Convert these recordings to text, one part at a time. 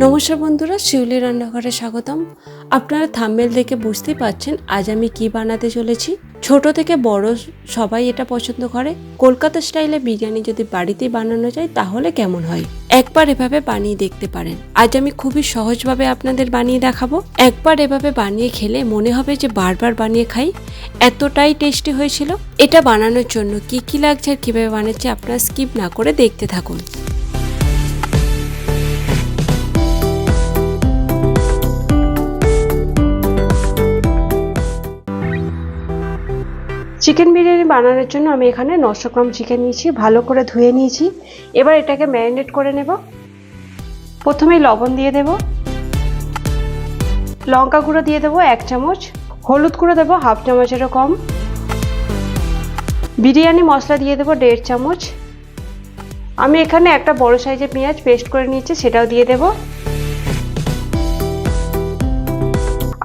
নমস্কার বন্ধুরা, শিউলি রান্নাঘরে স্বাগতম। আপনারা থাম্বনেল দেখে বুঝতেই পারছেন আজ আমি কি বানাতে চলেছি। ছোট থেকে বড় সবাই এটা পছন্দ করে। কলকাতা স্টাইলে বিরিয়ানি যদি বাড়িতেই বানানো যায় তাহলে কেমন হয়, একবার এভাবে বানিয়ে দেখতে পারেন। আজ আমি খুবই সহজভাবে আপনাদের বানিয়ে দেখাবো। একবার এভাবে বানিয়ে খেলে মনে হবে যে বারবার বানিয়ে খাই, এতটাই টেস্টি হয়েছিল। এটা বানানোর জন্য কি কি লাগছে আর কিভাবে বানাচ্ছি আপনারা স্কিপ না করে দেখতে থাকুন। চিকেন বিরিয়ানি বানানোর জন্য আমি এখানে 900 গ্রাম চিকেন নিয়েছি, ভালো করে ধুয়ে নিয়েছি। এবার এটাকে ম্যারিনেট করে নেব। প্রথমে লবণ দিয়ে দেব, লঙ্কা গুঁড়ো দিয়ে দেবো 1 চামচ, হলুদ গুঁড়ো দেবো 1/2 চামচেরও কম, বিরিয়ানি মশলা দিয়ে দেবো 1.5 চামচ। আমি এখানে একটা বড় সাইজের পেঁয়াজ পেস্ট করে নিয়েছি, সেটাও দিয়ে দেব।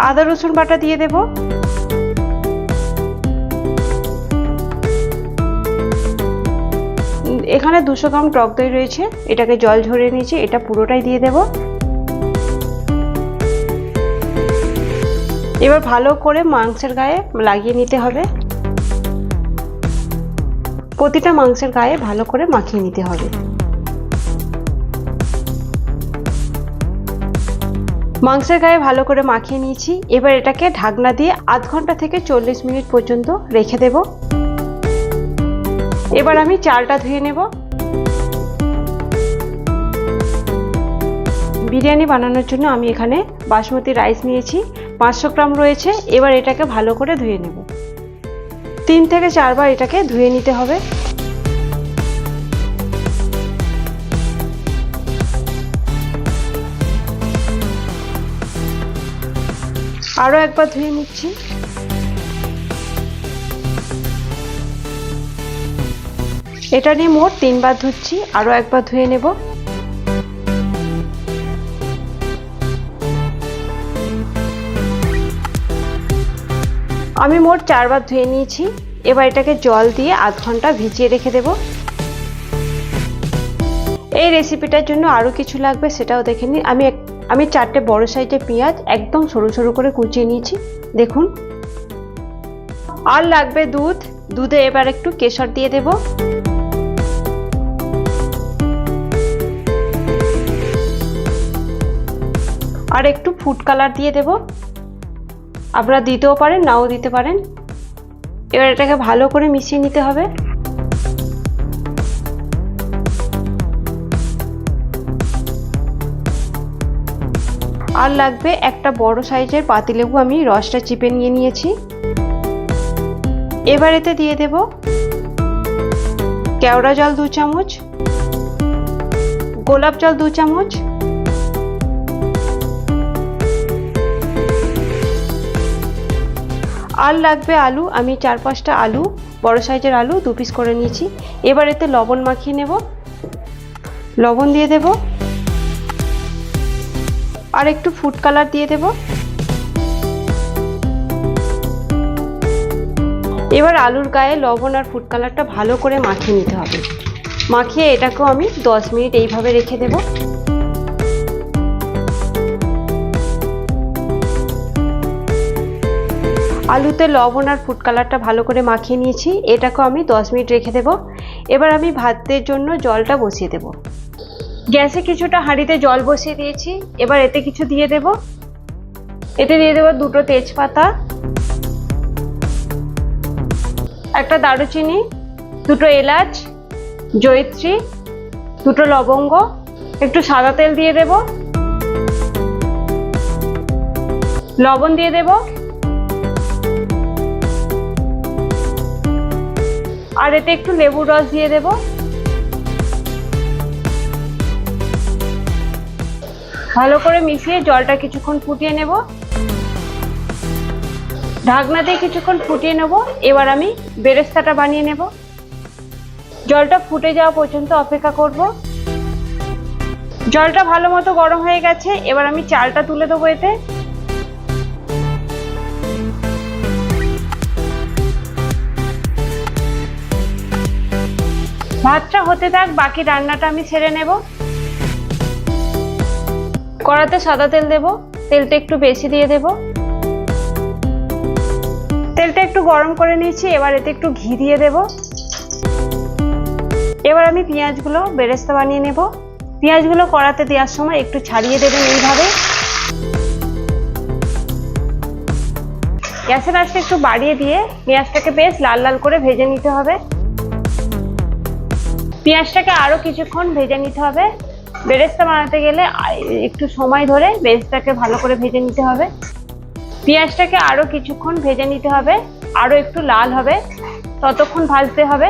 আদা রসুন বাটা দিয়ে দেব। এখানে 200 গ্রাম টক দই রয়েছে, এটাকে জল ঝরিয়ে নিয়েছি, এটা পুরোটাই দিয়ে দেব। এবার ভালো করে মাংসের গায়ে লাগিয়ে নিতে হবে, প্রতিটা মাংসের গায়ে ভালো করে মাখিয়ে নিতে হবে। মাংসের গায়ে ভালো করে মাখিয়ে নিয়েছি। এবার এটাকে ঢাকনা দিয়ে আধ ঘন্টা থেকে 40 মিনিট পর্যন্ত রেখে দেব। এবার আমি চালটা ধুয়ে নেব। বিরিয়ানি বানানোর জন্য আমি এখানে বাসমতি রাইস নিয়েছি, 500 গ্রাম রয়েছে। এবার এটাকে ভালো করে ধুয়ে নেব। 3 থেকে 4 বার এটাকে ধুয়ে নিতে হবে। আরও একবার ধুয়ে নিচ্ছি। এটা নিয়ে মোট 3 বার ধুচ্ছি, আরও একবার ধুয়ে নেব। আমি মোট 4 বার ধুয়ে নিয়েছি। এবার এটাকে জল দিয়ে আধ ঘন্টা ভিজিয়ে রেখে দেব। এই রেসিপিটার জন্য আরও কিছু লাগবে সেটাও দেখে নিই। আমি 4টে বড় সাইজের পেঁয়াজ একদম সরু সরু করে কুচিয়ে নিয়েছি, দেখুন। আর লাগবে দুধ। দুধে এবার একটু কেশর দিয়ে দেব। আর একটু ফুড কালার দিয়ে দেব, আপনারা দিতেও পারেন নাও দিতে পারেন। এবার এটাকে ভালো করে মিশিয়ে নিতে হবে। আর লাগবে একটা বড় সাইজের পাতিলেবু, আমি রসটা চিপে নিয়ে নিয়েছি। এবার এতে দিয়ে দেব কেওড়া জল 2 চামচ, গোলাপ জল 2 চামচ, আর লাগবে আলু। আমি 4-5টা আলু, বড় সাইজের আলু 2 পিস করে নিয়েছি। এবার এতে লবণ মাখিয়ে নেব, লবণ দিয়ে দেব। আর একটু ফুড কালার দিয়ে দেব। এবার আলুর গায়ে লবণ আর ফুড কালারটা ভালো করে মাখিয়ে নিতে হবে। মাখিয়ে এটাকেও আমি 10 মিনিট এইভাবে রেখে দেব। আলুতে লবণ আর ফুড কালারটা ভালো করে মাখিয়ে নিয়েছি, এটাকেও আমি 10 মিনিট রেখে দেব। এবার আমি ভাতের জন্য জলটা বসিয়ে দেব। গ্যাসে কিছুটা হাঁড়িতে জল বসিয়ে দিয়েছি। এবার এতে কিছু দিয়ে দেব। এতে দিয়ে দেব 2টো তেজপাতা, একটা দারুচিনি, 2টো এলাচ, জয়িত্রী, 2টো লবঙ্গ, একটু সাদা তেল দিয়ে দেব, লবণ দিয়ে দেব, আর এতে একটু লেবুর রস দিয়ে দেব। ভালো করে মিশিয়ে জলটা কিছুক্ষণ ফুটিয়ে নেব। ঢাকনা দিয়ে কিছুক্ষণ ফুটিয়ে নেব। এবার আমি বেরেস্তাটা বানিয়ে নেব। জলটা ফুটে যাওয়া পর্যন্ত অপেক্ষা করব। জলটা ভালো মতো গরম হয়ে গেছে। এবার আমি চালটা তুলে দেবো এতে। ভাতটা হতে থাক, বাকি রান্নাটা আমি ছেড়ে নেব। কড়াতে সাদা তেল দেব, তেলটা একটু বেশি দিয়ে দেব। তেলটা একটু গরম করে নিয়েছি, এবার এতে একটু ঘি দিয়ে দেব। এবার আমি পেঁয়াজগুলো বেরেস্তা বানিয়ে নেব। পেঁয়াজগুলো কড়াতে দেওয়ার সময় একটু ছাড়িয়ে দেবেন এইভাবে। গ্যাসের আঁচটা একটু বাড়িয়ে দিয়ে পেঁয়াজটাকে বেশ লাল লাল করে ভেজে নিতে হবে। পেঁয়াজটাকে আরো কিছুক্ষণ ভেজে নিতে হবে। বেরেস্তা বানাতে গেলে একটু সময় ধরে বেরেস্তাকে ভালো করে ভেজে নিতে হবে। পেঁয়াজটাকে আরো কিছুক্ষণ ভেজে নিতে হবে, আরো একটু লাল হবে ততক্ষণ ভাজতে হবে।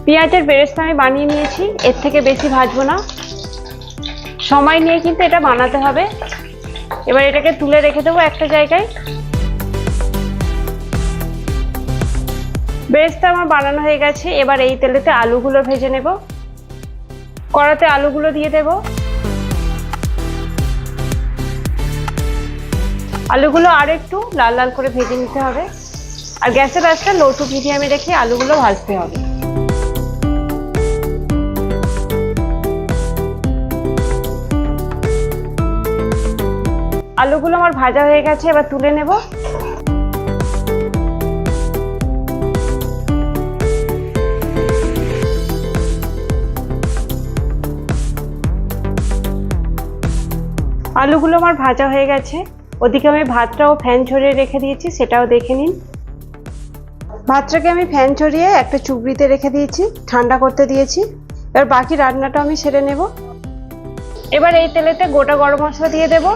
পেঁয়াজের বেরেস্তা আমি বানিয়ে নিয়েছি, এর থেকে বেশি ভাজবো না, সময় নিয়ে কিন্তু এটা বানাতে হবে। এবার এটাকে তুলে রেখে দেবো একটা জায়গায়। বেরেস্তা আমার বানানো হয়ে গেছে, এবার এই তেলেতে আলুগুলো ভেজে নেব। কড়াতে আলুগুলো দিয়ে দেব। আলুগুলো আর একটু লাল লাল করে ভেজে নিতে হবে, আর গ্যাসের আঁচটা লো টু মিডিয়ামে রেখে আলুগুলো ভাজতে হবে। আলুগুলো আমার ভাজা হয়ে গেছে, এবার তুলে নেব। আলুগুলো আমার ভাজা হয়ে গেছে, ওদিকে আমি ভাতটাও ফ্যান ঝরিয়ে রেখে দিয়েছি, সেটাও দেখে নিন। ভাতটাকে আমি ফ্যান ঝরিয়ে একটা চুবড়িতে রেখে দিয়েছি, ঠান্ডা করতে দিয়েছি। এবার বাকি রান্নাটা আমি সেরে নেব। এবার এই তেলেতে গোটা গরম মশলা দিয়ে দেব।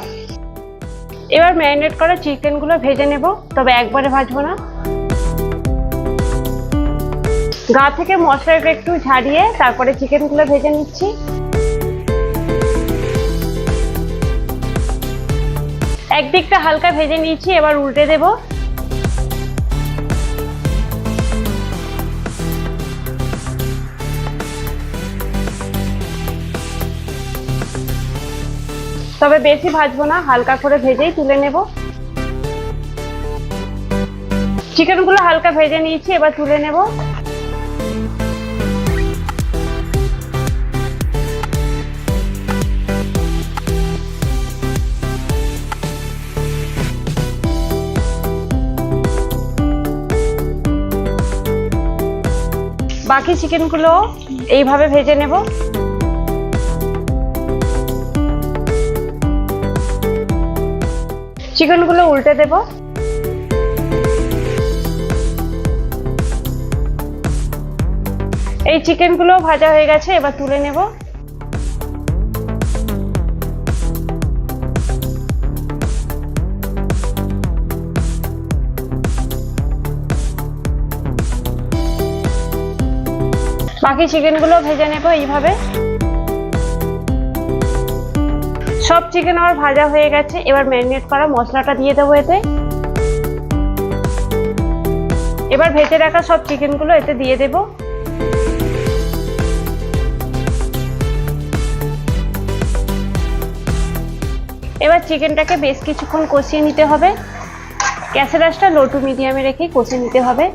এবার ম্যারিনেট করা চিকেনগুলো ভেজে নেব, তবে একবারে ভাজবো না। গা থেকে মশলাটা একটু ঝাড়িয়ে তারপরে চিকেনগুলো ভেজে নিচ্ছি। একদিকটা হালকা ভেজে নিয়েছি, এবার উল্টে দেব। তবে বেশি ভাজবো না, হালকা করে ভেজেই তুলে নেব। চিকেনগুলো হালকা ভেজে নিয়েছি, এবার তুলে নেব। বাকি চিকেনগুলো এইভাবে ভেজে নেব। চিকেনগুলো উল্টে দেব। এই চিকেনগুলো ভাজা হয়ে গেছে, এবার তুলে নেব। বাকি চিকেনগুলো ভেজে নেব এইভাবে। সব চিকেন আমার ভাজা হয়ে গেছে, এবার ম্যারিনেট করা মশলাটা দিয়ে দেবো এতে। এবার ভেজে রাখা সব চিকেনগুলো এতে দিয়ে দেব। এবার চিকেনটাকে বেশ কিছুক্ষণ কষিয়ে নিতে হবে। গ্যাসের আঁচটা লো টু মিডিয়ামে রেখে কষিয়ে নিতে হবে।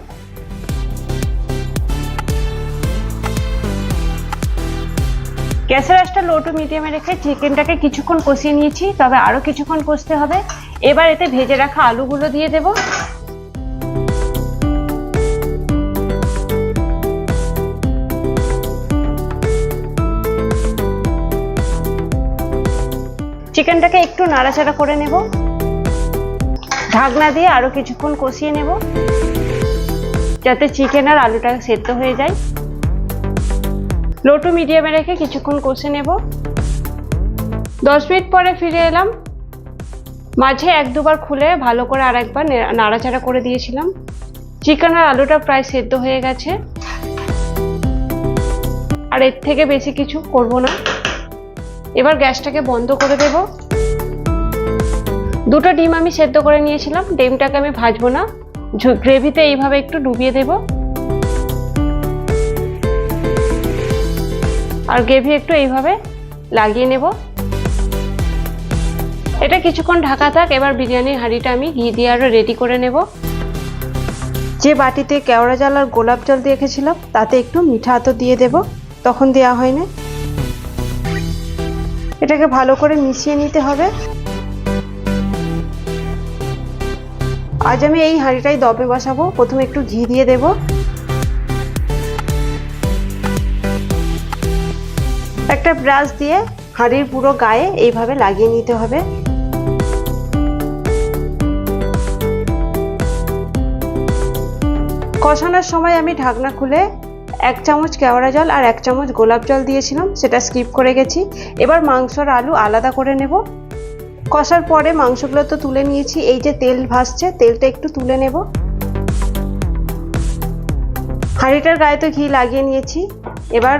গ্যাসের আঁচটা লো টু মিডিয়ামে রেখে চিকেনটাকে কিছুক্ষণ কষিয়ে নিয়েছি, তবে আরো কিছুক্ষণ কষতে হবে। এবার এতে ভেজে রাখা আলুগুলো দিয়ে দেব। চিকেনটাকে একটু নাড়াচাড়া করে নেব। ঢাকনা দিয়ে আরো কিছুক্ষণ কষিয়ে নেব, যাতে চিকেন আর আলুটা সেদ্ধ হয়ে যায়। লো টু মিডিয়ামে রেখে কিছুক্ষণ কষে নেব। 10 মিনিট পরে ফিরে এলাম। মাঝে এক দুবার খুলে ভালো করে আরেকবার নাড়াচাড়া করে দিয়েছিলাম। চিকেন আর আলুটা প্রায় সেদ্ধ হয়ে গেছে, আর এর থেকে বেশি কিছু করব না। এবার গ্যাসটাকে বন্ধ করে দেব। দুটো ডিম আমি সেদ্ধ করে নিয়েছিলাম, ডিমটাকে আমি ভাজবো না, গ্রেভিতে এইভাবে একটু ডুবিয়ে দেব। আর গ্রেভি একটু এইভাবে লাগিয়ে নেব। এটা কিছুক্ষণ ঢাকা থাক। এবার বিরিয়ানির হাঁড়িটা আমি ঘি দিয়ে আরো রেডি করে নেব। যে বাটিতে কেওড়া জল আর গোলাপ জল দিয়ে রেখেছিলাম তাতে একটু মিঠা আতর দিয়ে দেব, তখন দেওয়া হয়নি। এটাকে ভালো করে মিশিয়ে নিতে হবে। আজ আমি এই হাঁড়িটাই দমে বসাবো। প্রথমে একটু ঘি দিয়ে দেব। একটা ব্রাশ দিয়ে হাঁড়ির পুরো গায়ে এইভাবে লাগিয়ে নিতে হবে। কষানোর সময় আমি ঢাকনা খুলে 1 চামচ কেওড়া জল আর 1 চামচ গোলাপ জল দিয়েছিলাম, সেটা স্কিপ করে গেছি। এবার মাংসর আলু আলাদা করে নেব। কষার পরে মাংসগুলো তো তুলে নিয়েছি, এই যে তেল ভাসছে তেলটা একটু তুলে নেব। হাঁড়িটার গায়ে তো ঘি লাগিয়ে নিয়েছি। এবার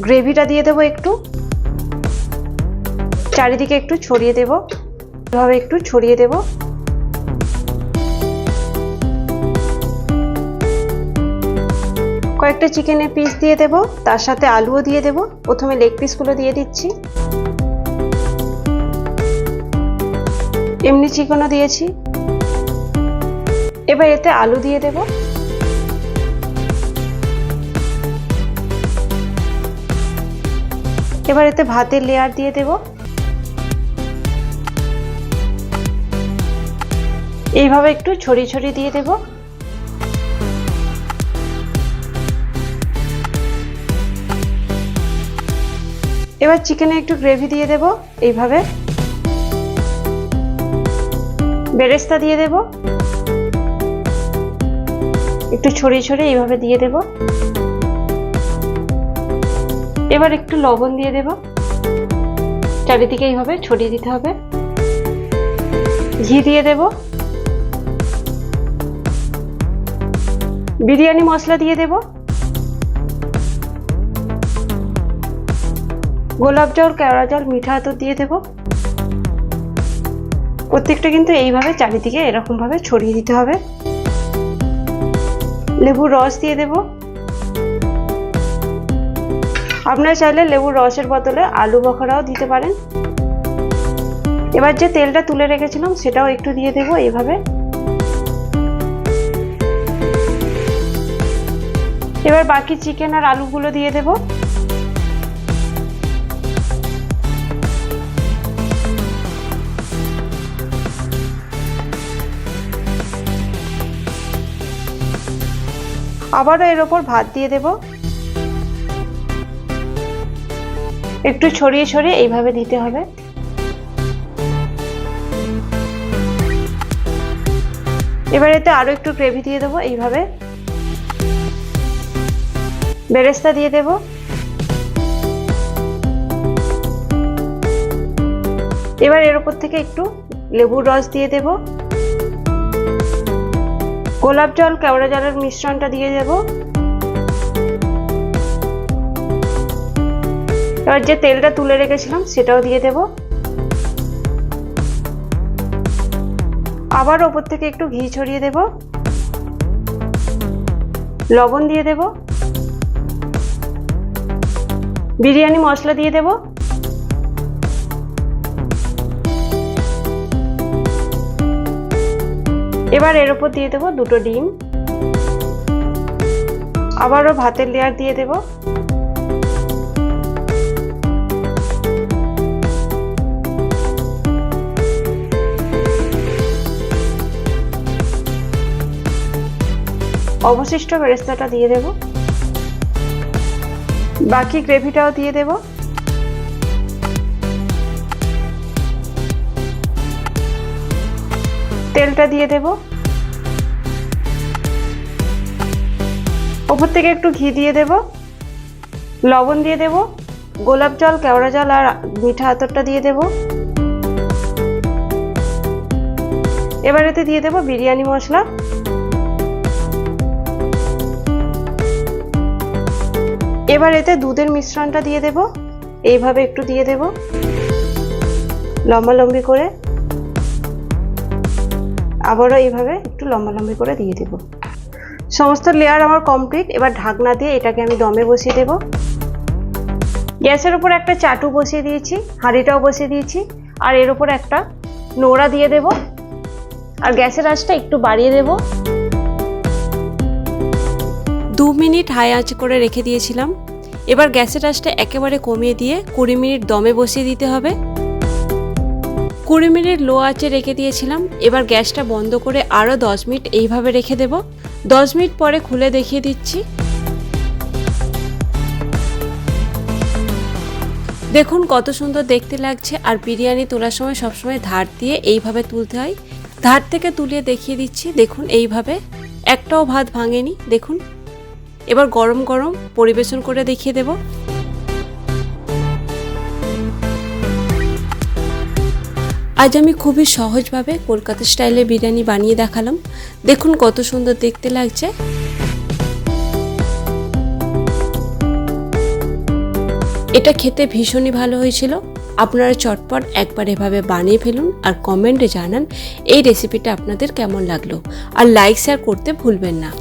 গ্রেভিটা দিয়ে দেবো, একটু চারিদিকে একটু ছড়িয়ে দেব, এভাবে একটু ছড়িয়ে দেব। কয়েকটা চিকেনের পিস দিয়ে দেব, তার সাথে আলুও দিয়ে দেব। প্রথমে লেগ পিসগুলো দিয়ে দিচ্ছি, এমনি চিকেনও দিয়েছি। এবার এতে আলু দিয়ে দেব। এবার এতে ভাতের লেয়ার দিয়ে দেব। এইভাবে একটু ছড়িয়ে ছড়িয়ে দিয়ে দেব। এবার চিকেনে একটু গ্রেভি দিয়ে দেব, এইভাবে বেরেস্তা দিয়ে দেব, একটু ছড়িয়ে ছড়িয়ে এইভাবে দিয়ে দেব। এবার একটু লবণ দিয়ে দেব, চারিদিকে এইভাবে ছড়িয়ে দিতে হবে। ঘি দিয়ে দেব, বিরিয়ানি মশলা দিয়ে দেব, গোলাপ জল, কেওড়া জল, মিঠা আতর দিয়ে দেব। প্রত্যেকটা কিন্তু এইভাবে চারিদিকে এরকম ভাবে ছড়িয়ে দিতে হবে। লেবুর রস দিয়ে দেব। আপনারা চাইলে লেবুর রসের বদলে আলু বখরাও দিতে পারেন। এবার যে তেলটা তুলে রেখেছিলাম সেটাও একটু দিয়ে দেব এইভাবে। এবার বাকি চিকেন আর আলুগুলো দিয়ে দেব। আবারও এর ওপর ভাত দিয়ে দেব। একটু ছড়িয়ে ছড়িয়ে এইভাবে দিতে হবে। এবার এতে আরো একটু গ্রেভি দিয়ে দেবো, এইভাবে বেরেস্তা দিয়ে দেব। এবার এর উপর থেকে একটু লেবুর রস দিয়ে দেব। গোলাপ জল, কেওড়া জলের মিশ্রণটা দিয়ে দেব। এবার যে তেলটা তুলে রেখেছিলাম সেটাও দিয়ে দেব। আবার ওপর থেকে একটু ঘি ছড়িয়ে দেব। লবণ দিয়ে দেব। বিরিয়ানি মশলা দিয়ে দেব। এবার এর উপর দিয়ে দেব 2টো ডিম। আবারও ভাতের লেয়ার দিয়ে দেব। অবশিষ্ট বেরেস্তাটা দিয়ে দেব। বাকি গ্রেভিটাও দিয়ে দেব। তেলটা দিয়ে দেব। উপর থেকে একটু ঘি দিয়ে দেব। লবণ দিয়ে দেব। গোলাপ জল, কেওড়া জল আর মিঠা আতরটা দিয়ে দেব। এবার এতে দিয়ে দেব বিরিয়ানি মশলা। এবার এতে দুধের মিশ্রণটা দিয়ে দেব। এইভাবে একটু দিয়ে দেব লম্বালম্বি করে। আবারও এইভাবে একটু লম্বালম্বি করে দিয়ে দেব। সমস্ত লেয়ার আমার কমপ্লিট। এবার ঢাকনা দিয়ে এটাকে আমি দমে বসিয়ে দেব। গ্যাসের উপর একটা চাটু বসিয়ে দিয়েছি, হাঁড়িটাও বসিয়ে দিয়েছি, আর এর উপর একটা নোড়া দিয়ে দেব। আর গ্যাসের আঁচটা একটু বাড়িয়ে দেব। 2 মিনিট হাই আঁচ করে রেখে দিয়েছিলাম। এবার গ্যাসের আঁচটা একেবারে কমিয়ে দিয়ে 20 মিনিট দমে বসিয়ে দিতে হবে। 20 মিনিট লো আঁচে রেখে দিয়েছিলাম। এবার গ্যাসটা বন্ধ করে আরও 10 মিনিট এইভাবে রেখে দেব। 10 মিনিট পরে খুলে দেখিয়ে দিচ্ছি। দেখুন কত সুন্দর দেখতে লাগছে। আর বিরিয়ানি তোলার সময় সবসময় ধার দিয়ে এইভাবে তুলতে হয়। ধার থেকে তুলে দেখিয়ে দিচ্ছি। দেখুন এইভাবে একটাও ভাত ভাঙেনি। দেখুন এবার গরম গরম পরিবেশন করে দেখিয়ে দেব। আজ আমি খুবই সহজভাবে কলকাতা স্টাইলে বিরিয়ানি বানিয়ে দেখালাম। দেখুন কত সুন্দর দেখতে লাগছে। এটা খেতে ভীষণই ভালো হয়েছিল। আপনারা চটপট একবার এভাবে বানিয়ে ফেলুন আর কমেন্টে জানান এই রেসিপিটা আপনাদের কেমন লাগলো। আর লাইক শেয়ার করতে ভুলবেন না।